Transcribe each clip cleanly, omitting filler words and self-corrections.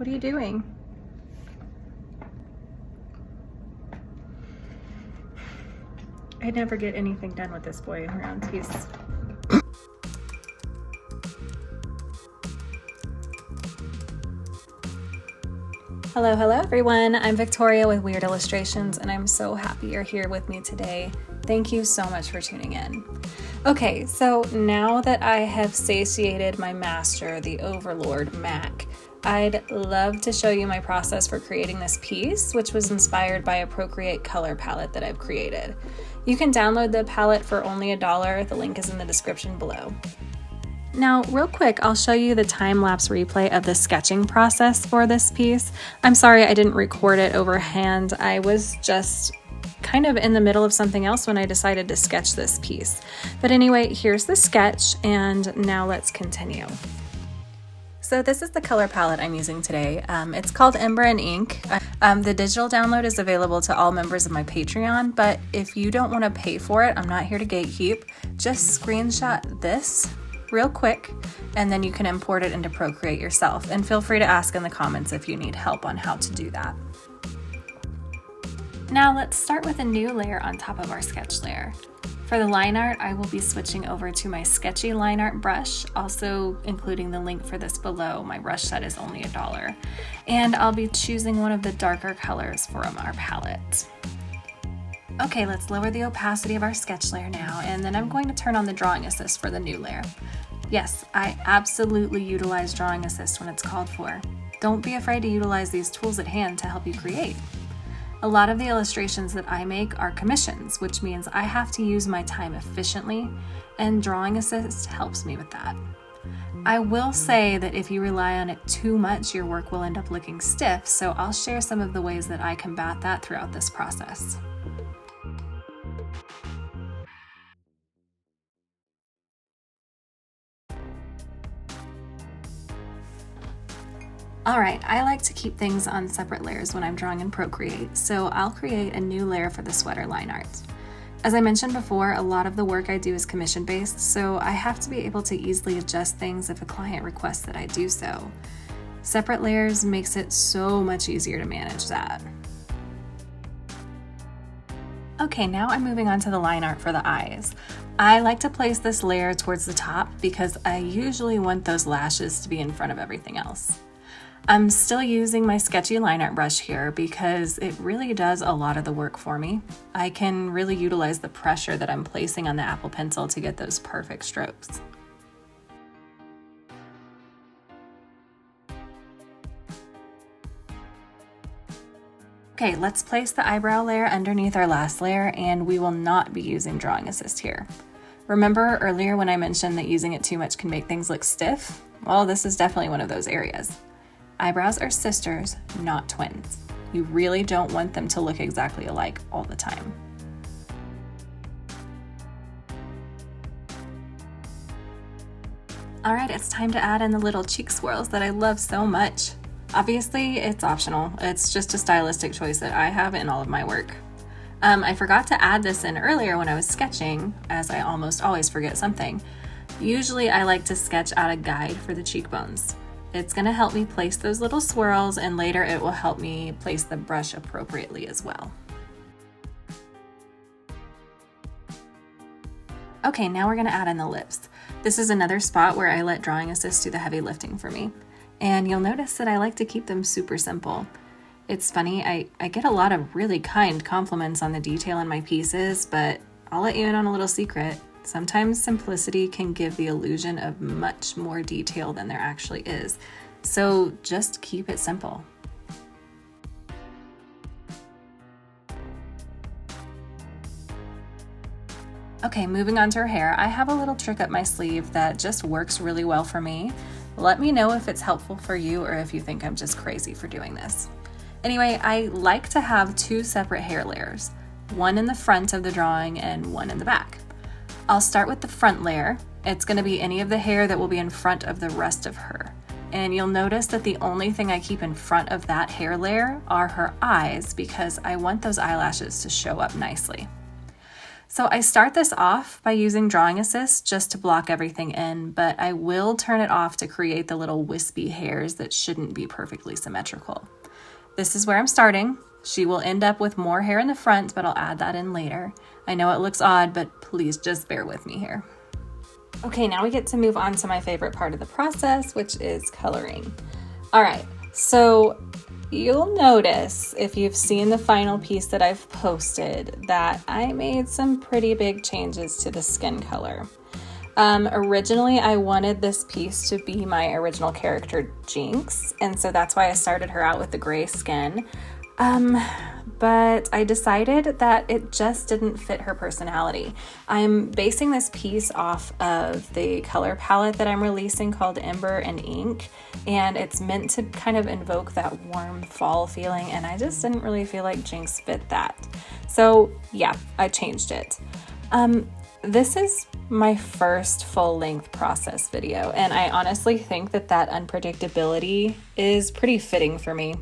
What are you doing? I never get anything done with this boy around. He's... Hello everyone. I'm Victoria with Weird Illustrations, and I'm so happy you're here with me today. Thank you so much for tuning in. Okay, so now that I have satiated my master, the Overlord, Mac, I'd love to show you my process for creating this piece, which was inspired by a Procreate color palette that I've created. You can download the palette for only $1. The link is in the description below. Now, real quick, I'll show you the time-lapse replay of the sketching process for this piece. I'm sorry I didn't record it overhand. I was just kind of in the middle of something else when I decided to sketch this piece. But anyway, here's the sketch, and now let's continue. So this is the color palette I'm using today. It's called Ember and Ink. The digital download is available to all members of my Patreon, but if you don't want to pay for it, I'm not here to gatekeep. Just screenshot this real quick, and then you can import it into Procreate yourself. And feel free to ask in the comments if you need help on how to do that. Now let's start with a new layer on top of our sketch layer. For the line art, I will be switching over to my sketchy line art brush, also including the link for this below. My brush set is only $1. And I'll be choosing one of the darker colors from our palette. Okay, let's lower the opacity of our sketch layer now, and then I'm going to turn on the Drawing Assist for the new layer. Yes, I absolutely utilize Drawing Assist when it's called for. Don't be afraid to utilize these tools at hand to help you create. A lot of the illustrations that I make are commissions, which means I have to use my time efficiently, and Drawing Assist helps me with that. I will say that if you rely on it too much, your work will end up looking stiff, so I'll share some of the ways that I combat that throughout this process. Alright, I like to keep things on separate layers when I'm drawing in Procreate, so I'll create a new layer for the sweater line art. As I mentioned before, a lot of the work I do is commission-based, so I have to be able to easily adjust things if a client requests that I do so. Separate layers makes it so much easier to manage that. Okay, now I'm moving on to the line art for the eyes. I like to place this layer towards the top because I usually want those lashes to be in front of everything else. I'm still using my sketchy line art brush here because it really does a lot of the work for me. I can really utilize the pressure that I'm placing on the Apple Pencil to get those perfect strokes. Okay, let's place the eyebrow layer underneath our last layer, and we will not be using Drawing Assist here. Remember earlier when I mentioned that using it too much can make things look stiff? Well, this is definitely one of those areas. Eyebrows are sisters, not twins. You really don't want them to look exactly alike all the time. All right, it's time to add in the little cheek swirls that I love so much. Obviously, it's optional. It's just a stylistic choice that I have in all of my work. I forgot to add this in earlier when I was sketching, as I almost always forget something. Usually I like to sketch out a guide for the cheekbones. It's going to help me place those little swirls, and later it will help me place the brush appropriately as well. Okay, now we're going to add in the lips. This is another spot where I let Drawing Assist do the heavy lifting for me. And you'll notice that I like to keep them super simple. It's funny, I get a lot of really kind compliments on the detail in my pieces, but I'll let you in on a little secret. Sometimes simplicity can give the illusion of much more detail than there actually is. So just keep it simple. Okay, moving on to her hair, I have a little trick up my sleeve that just works really well for me. Let me know if it's helpful for you or if you think I'm just crazy for doing this. Anyway, I like to have two separate hair layers, one in the front of the drawing and one in the back. I'll start with the front layer. It's going to be any of the hair that will be in front of the rest of her. And you'll notice that the only thing I keep in front of that hair layer are her eyes because I want those eyelashes to show up nicely. So I start this off by using Drawing Assist just to block everything in, but I will turn it off to create the little wispy hairs that shouldn't be perfectly symmetrical. This is where I'm starting. She will end up with more hair in the front, but I'll add that in later. I know it looks odd, but please just bear with me here. Okay, now we get to move on to my favorite part of the process, which is coloring. All right, so you'll notice if you've seen the final piece that I've posted that I made some pretty big changes to the skin color. Originally, I wanted this piece to be my original character, Jinx, and so that's why I started her out with the gray skin. But I decided that it just didn't fit her personality. I'm basing this piece off of the color palette that I'm releasing called Ember and Ink, and it's meant to kind of invoke that warm fall feeling, and I just didn't really feel like Jinx fit that. So yeah, I changed it. This is my first full-length process video, and I honestly think that unpredictability is pretty fitting for me.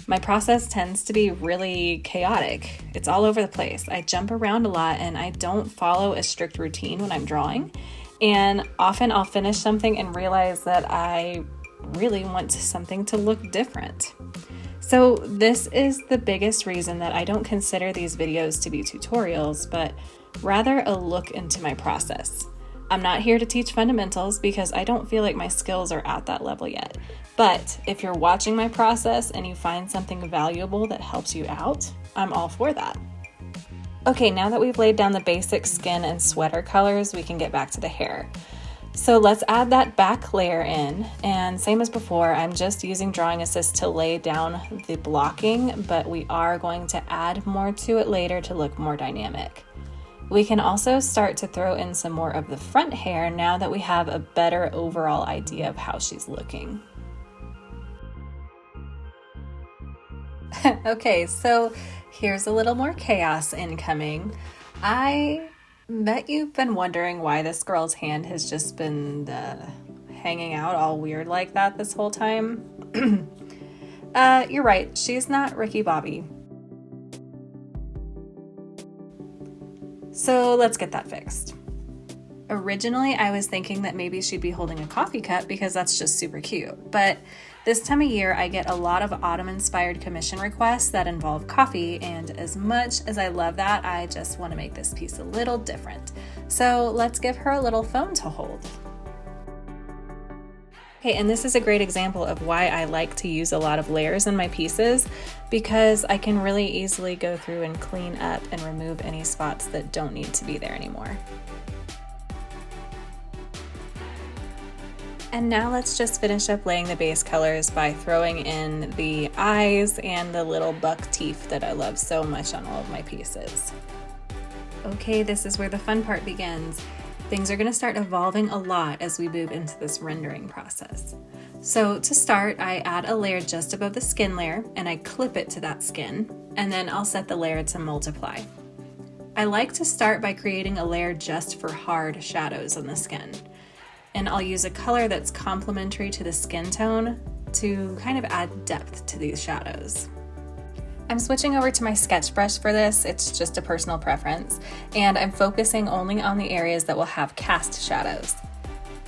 My process tends to be really chaotic. It's all over the place. I jump around a lot and I don't follow a strict routine when I'm drawing. And often I'll finish something and realize that I really want something to look different. So this is the biggest reason that I don't consider these videos to be tutorials, but rather a look into my process. I'm not here to teach fundamentals because I don't feel like my skills are at that level yet. But if you're watching my process and you find something valuable that helps you out, I'm all for that. Okay, now that we've laid down the basic skin and sweater colors, we can get back to the hair. So let's add that back layer in, and same as before, I'm just using Drawing Assist to lay down the blocking, but we are going to add more to it later to look more dynamic. We can also start to throw in some more of the front hair now that we have a better overall idea of how she's looking. Okay, so here's a little more chaos incoming. I bet you've been wondering why this girl's hand has just been hanging out all weird like that this whole time. You're right, she's not Ricky Bobby. So let's get that fixed. Originally, I was thinking that maybe she'd be holding a coffee cup because that's just super cute. But this time of year, I get a lot of autumn-inspired commission requests that involve coffee, and as much as I love that, I just want to make this piece a little different. So let's give her a little phone to hold. Okay, and this is a great example of why I like to use a lot of layers in my pieces, because I can really easily go through and clean up and remove any spots that don't need to be there anymore. And now let's just finish up laying the base colors by throwing in the eyes and the little buck teeth that I love so much on all of my pieces. Okay, this is where the fun part begins. Things are going to start evolving a lot as we move into this rendering process. So to start, I add a layer just above the skin layer and I clip it to that skin, and then I'll set the layer to multiply. I like to start by creating a layer just for hard shadows on the skin. And I'll use a color that's complementary to the skin tone to kind of add depth to these shadows. I'm switching over to my sketch brush for this, it's just a personal preference, and I'm focusing only on the areas that will have cast shadows.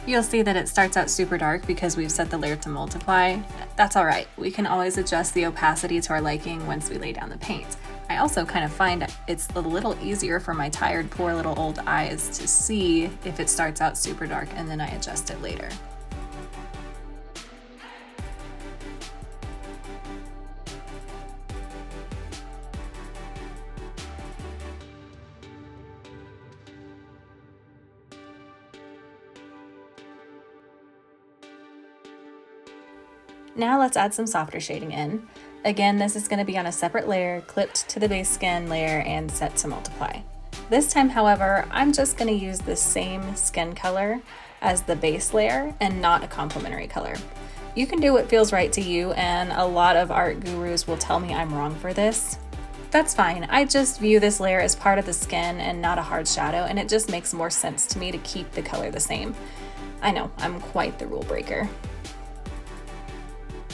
You'll see that it starts out super dark because we've set the layer to multiply. That's all right, we can always adjust the opacity to our liking once we lay down the paint. I also kind of find it's a little easier for my tired, poor little old eyes to see if it starts out super dark and then I adjust it later. Now let's add some softer shading in. Again, this is going to be on a separate layer, clipped to the base skin layer and set to multiply. This time, however, I'm just going to use the same skin color as the base layer and not a complementary color. You can do what feels right to you, and a lot of art gurus will tell me I'm wrong for this. That's fine. I just view this layer as part of the skin and not a hard shadow, and it just makes more sense to me to keep the color the same. I know, I'm quite the rule breaker.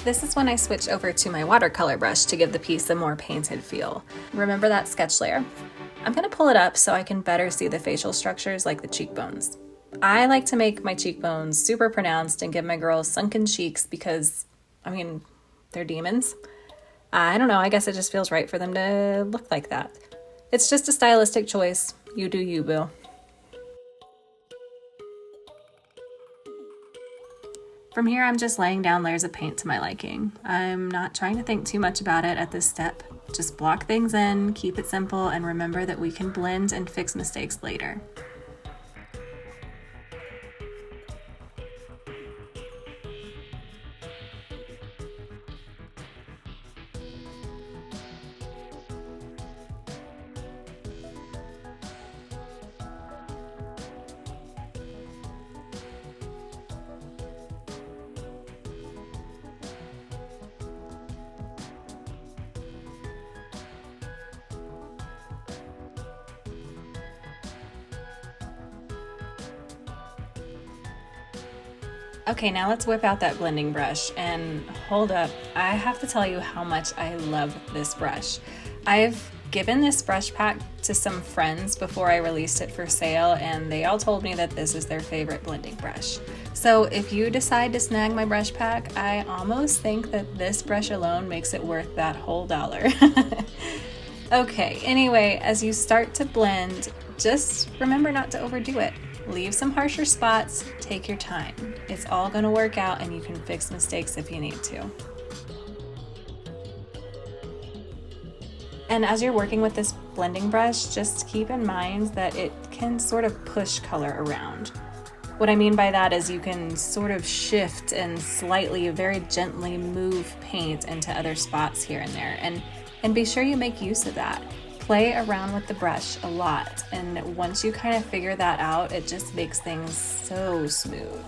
This is when I switch over to my watercolor brush to give the piece a more painted feel. Remember that sketch layer? I'm gonna pull it up so I can better see the facial structures like the cheekbones. I like to make my cheekbones super pronounced and give my girls sunken cheeks because, they're demons. I don't know, I guess it just feels right for them to look like that. It's just a stylistic choice. You do you, boo. From here, I'm just laying down layers of paint to my liking. I'm not trying to think too much about it at this step. Just block things in, keep it simple, and remember that we can blend and fix mistakes later. Okay, now let's whip out that blending brush, and hold up, I have to tell you how much I love this brush. I've given this brush pack to some friends before I released it for sale, and they all told me that this is their favorite blending brush. So if you decide to snag my brush pack, I almost think that this brush alone makes it worth that whole $1. Okay, anyway, as you start to blend, just remember not to overdo it. Leave some harsher spots, take your time. It's all gonna work out and you can fix mistakes if you need to. And as you're working with this blending brush, just keep in mind that it can sort of push color around. What I mean by that is you can sort of shift and slightly, very gently move paint into other spots here and there. And be sure you make use of that. Play around with the brush a lot, and once you kind of figure that out, it just makes things so smooth.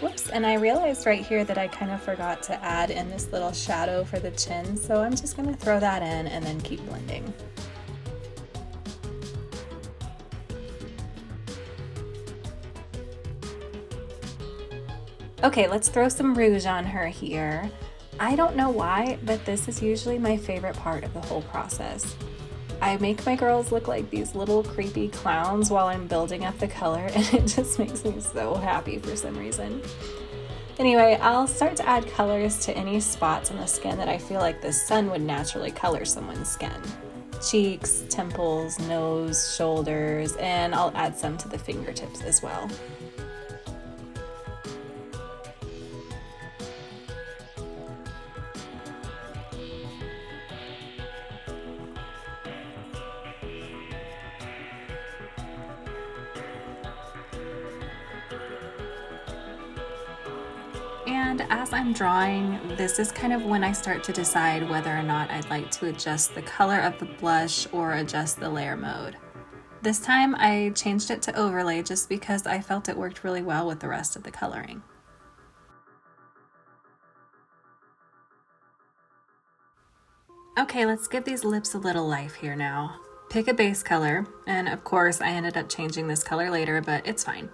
Whoops, and I realized right here that I kind of forgot to add in this little shadow for the chin, so I'm just gonna throw that in and then keep blending. Okay, let's throw some rouge on her here. I don't know why, but this is usually my favorite part of the whole process. I make my girls look like these little creepy clowns while I'm building up the color, and it just makes me so happy for some reason. Anyway, I'll start to add colors to any spots on the skin that I feel like the sun would naturally color someone's skin. Cheeks, temples, nose, shoulders, and I'll add some to the fingertips as well. And as I'm drawing, this is kind of when I start to decide whether or not I'd like to adjust the color of the blush or adjust the layer mode. This time I changed it to overlay just because I felt it worked really well with the rest of the coloring. Okay, let's give these lips a little life here now. Pick a base color, and of course I ended up changing this color later, but it's fine.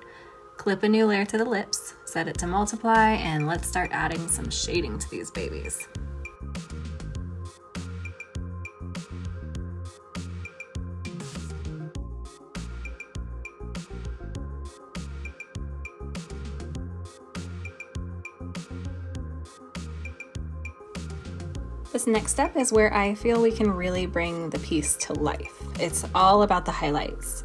Clip a new layer to the lips, set it to multiply, and let's start adding some shading to these babies. This next step is where I feel we can really bring the piece to life. It's all about the highlights.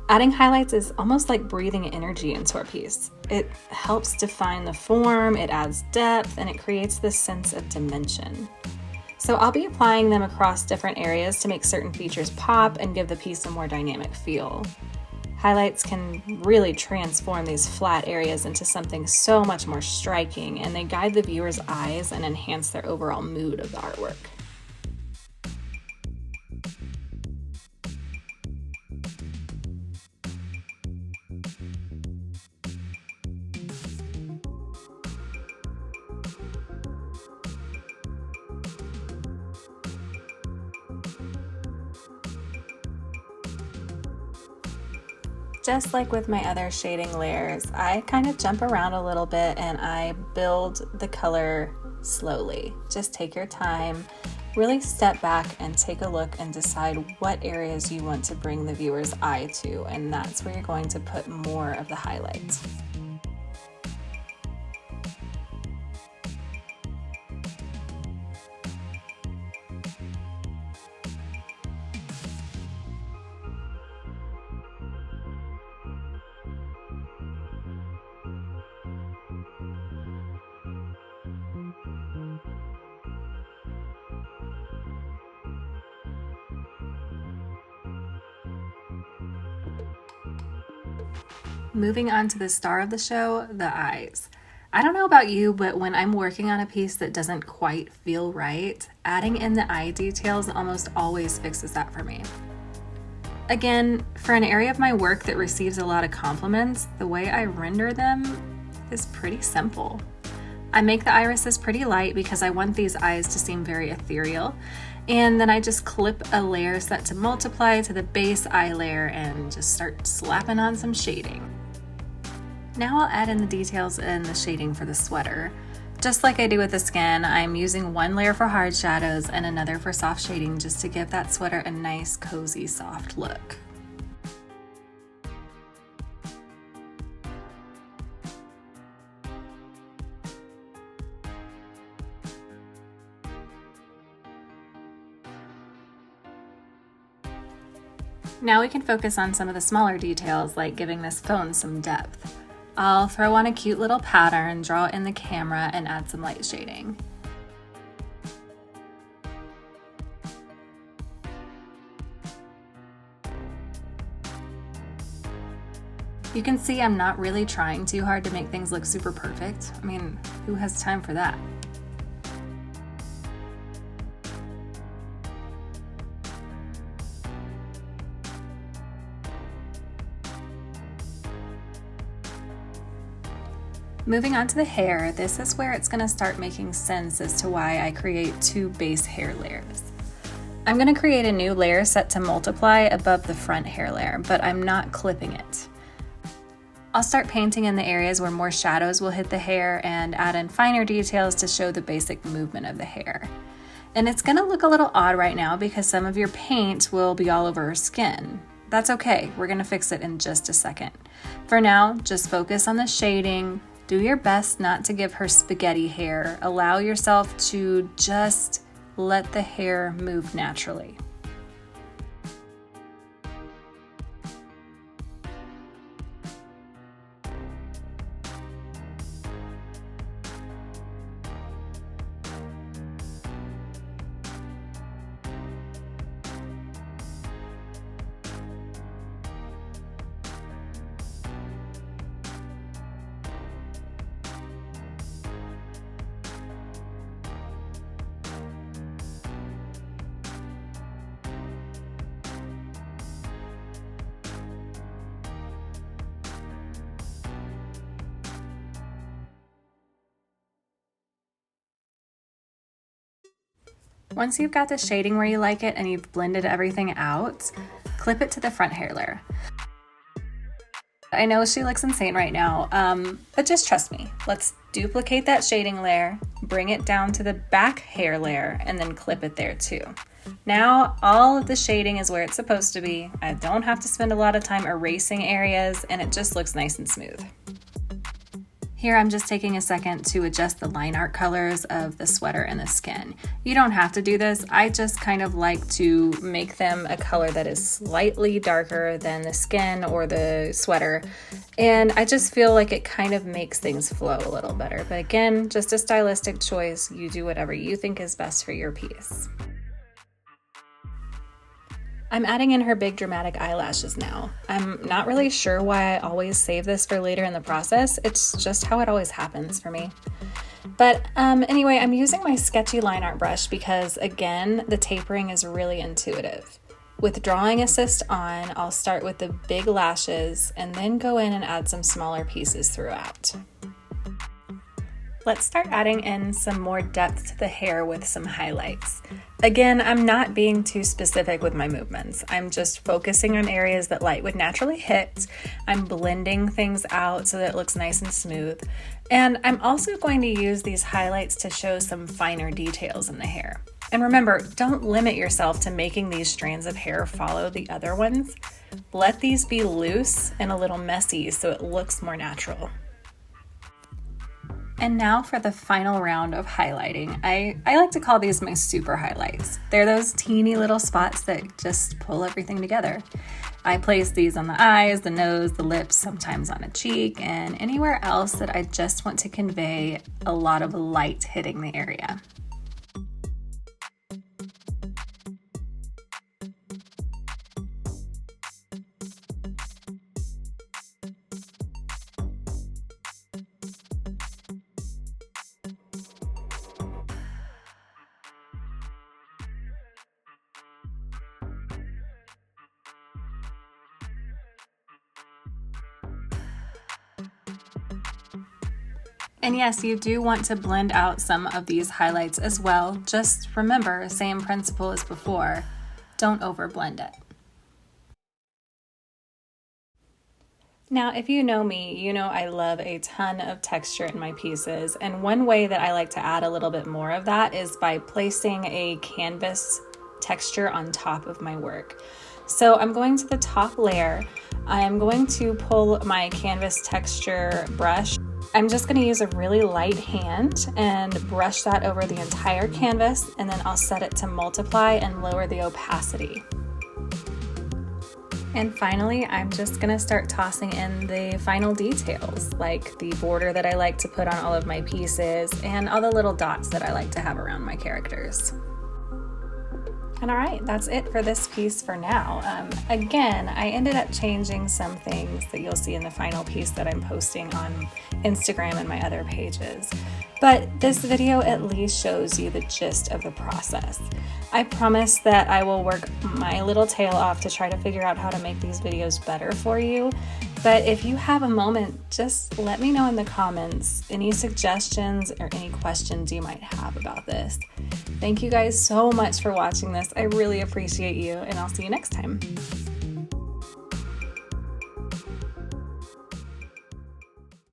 Adding highlights is almost like breathing energy into our piece. It helps define the form, it adds depth, and it creates this sense of dimension. So I'll be applying them across different areas to make certain features pop and give the piece a more dynamic feel. Highlights can really transform these flat areas into something so much more striking, and they guide the viewer's eyes and enhance their overall mood of the artwork. Just like with my other shading layers, I kind of jump around a little bit and I build the color slowly. Just take your time, really step back and take a look and decide what areas you want to bring the viewer's eye to, and that's where you're going to put more of the highlights. Moving on to the star of the show, the eyes. I don't know about you, but when I'm working on a piece that doesn't quite feel right, adding in the eye details almost always fixes that for me. Again, for an area of my work that receives a lot of compliments, the way I render them is pretty simple. I make the irises pretty light because I want these eyes to seem very ethereal, and then I just clip a layer set to multiply to the base eye layer and just start slapping on some shading. Now I'll add in the details and the shading for the sweater. Just like I do with the skin, I'm using one layer for hard shadows and another for soft shading just to give that sweater a nice, cozy, soft look. Now we can focus on some of the smaller details, like giving this phone some depth. I'll throw on a cute little pattern, draw it in the camera, and add some light shading. You can see I'm not really trying too hard to make things look super perfect. I mean, who has time for that? Moving on to the hair, this is where it's going to start making sense as to why I create two base hair layers. I'm going to create a new layer set to multiply above the front hair layer, but I'm not clipping it. I'll start painting in the areas where more shadows will hit the hair and add in finer details to show the basic movement of the hair. And it's going to look a little odd right now because some of your paint will be all over her skin. That's okay, we're going to fix it in just a second. For now, just focus on the shading. Do your best not to give her spaghetti hair. Allow yourself to just let the hair move naturally. Once you've got the shading where you like it and you've blended everything out, clip it to the front hair layer. I know she looks insane right now, but just trust me. Let's duplicate that shading layer, bring it down to the back hair layer, and then clip it there too. Now all of the shading is where it's supposed to be. I don't have to spend a lot of time erasing areas, and it just looks nice and smooth. Here I'm just taking a second to adjust the line art colors of the sweater and the skin. You don't have to do this. I just kind of like to make them a color that is slightly darker than the skin or the sweater. And I just feel like it kind of makes things flow a little better. But again, just a stylistic choice. You do whatever you think is best for your piece. I'm adding in her big dramatic eyelashes now. I'm not really sure why I always save this for later in the process. It's just how it always happens for me. But anyway, I'm using my sketchy line art brush because, again, the tapering is really intuitive. With drawing assist on, I'll start with the big lashes and then go in and add some smaller pieces throughout. let's start adding in some more depth to the hair with some highlights. Again, I'm not being too specific with my movements. I'm just focusing on areas that light would naturally hit. I'm blending things out so that it looks nice and smooth. And I'm also going to use these highlights to show some finer details in the hair. And remember, don't limit yourself to making these strands of hair follow the other ones. Let these be loose and a little messy so it looks more natural. And now for the final round of highlighting. I like to call these my super highlights. They're those teeny little spots that just pull everything together. I place these on the eyes, the nose, the lips, sometimes on a cheek, and anywhere else that I just want to convey a lot of light hitting the area. And yes, you do want to blend out some of these highlights as well. Just remember, same principle as before, don't overblend it. Now, if you know me, you know I love a ton of texture in my pieces, and one way that I like to add a little bit more of that is by placing a canvas texture on top of my work. So I'm going to the top layer. I'm going to pull my canvas texture brush. I'm just going to use a really light hand and brush that over the entire canvas, and then I'll set it to multiply and lower the opacity. And finally, I'm just going to start tossing in the final details, like the border that I like to put on all of my pieces and all the little dots that I like to have around my characters. And all right, that's it for this piece for now. Again, I ended up changing some things that you'll see in the final piece that I'm posting on Instagram and my other pages. But this video at least shows you the gist of the process. I promise that I will work my little tail off to try to figure out how to make these videos better for you. But if you have a moment, just let me know in the comments any suggestions or any questions you might have about this. Thank you guys so much for watching this. I really appreciate you, and I'll see you next time.